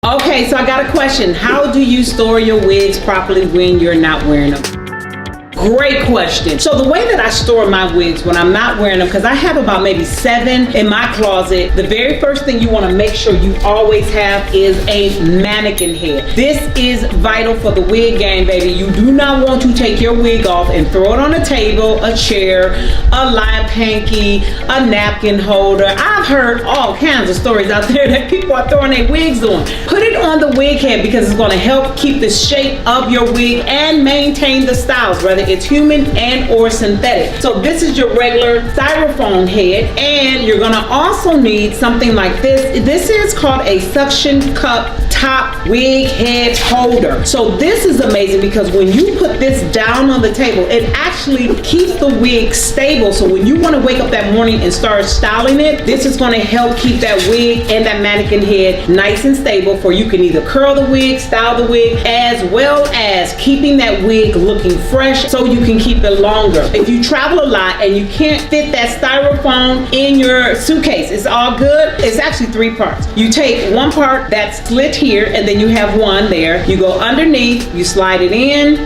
Okay, so I got a question. How do you store your wigs properly when you're not wearing them? Great question. So the way that I store my wigs when I'm not wearing them, because I have about maybe 7 in my closet, the very first thing you want to make sure you always have is a mannequin head. This is vital for the wig game, baby. You do not want to take your wig off and throw it on a table, a chair, a lime hanky, a napkin holder. I've heard all kinds of stories out there that people are throwing their wigs on. Put it on the wig head because it's going to help keep the shape of your wig and maintain the styles, whether it's human and or synthetic. So this is your regular styrofoam head, and you're gonna also need something like this. This is called a suction cup top wig head holder. So this is amazing because when you put this down on the table, it actually keeps the wig stable. So when you want to wake up that morning and start styling it, this is going to help keep that wig and that mannequin head nice and stable, for you can either curl the wig, style the wig, as well as keeping that wig looking fresh so you can keep it longer. If you travel a lot and you can't fit that styrofoam in your suitcase, it's all good. It's actually 3 parts. You take one part that's split here, and then you have one there. You go underneath, you slide it in,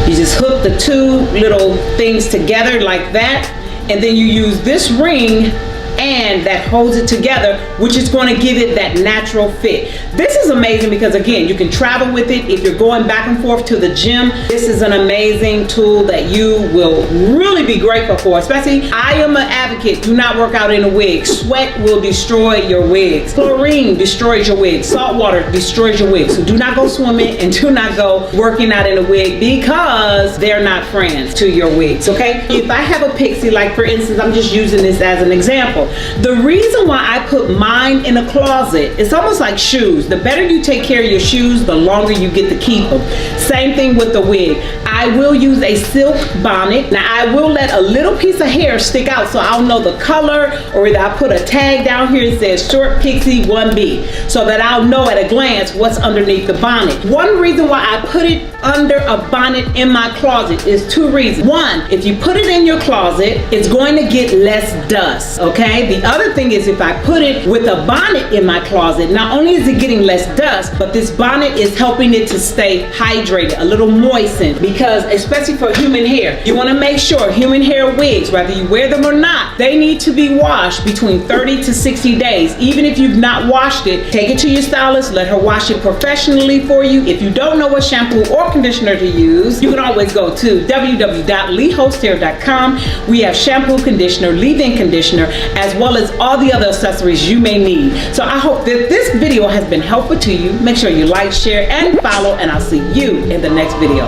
you just hook the 2 little things together like that, and then you use this ring and that holds it together, which is going to give it that natural fit. This is amazing because, again, you can travel with it. If you're going back and forth to the gym, this is an amazing tool that you will really be grateful for. Especially, I am an advocate, do not work out in a wig. Sweat will destroy your wigs. Chlorine destroys your wig. Salt water destroys your wig. So do not go swimming and do not go working out in a wig, because they're not friends to your wigs, okay? If I have a pixie, like for instance, I'm just using this as an example. The reason why I put mine in a closet, it's almost like shoes. The better you take care of your shoes, the longer you get to keep them. Same thing with the wig. I will use a silk bonnet. Now I will let a little piece of hair stick out so I'll know the color, or either I put a tag down here that says short pixie 1B, so that I'll know at a glance what's underneath the bonnet. One reason why I put it under a bonnet in my closet is 2 reasons. One, if you put it in your closet, it's going to get less dust, okay? The other thing is, if I put it with a bonnet in my closet, not only is it getting less dust, but this bonnet is helping it to stay hydrated, a little moistened, because especially for human hair, you want to make sure human hair wigs, whether you wear them or not, they need to be washed between 30 to 60 days. Even if you've not washed it, take it to your stylist, let her wash it professionally for you. If you don't know what shampoo or conditioner to use, you can always go to www.leehosthair.com. We have shampoo, conditioner, leave-in conditioner, as well as all the other accessories you may need. So I hope that this video has been helpful to you. Make sure you like, share, and follow, and I'll see you in the next video.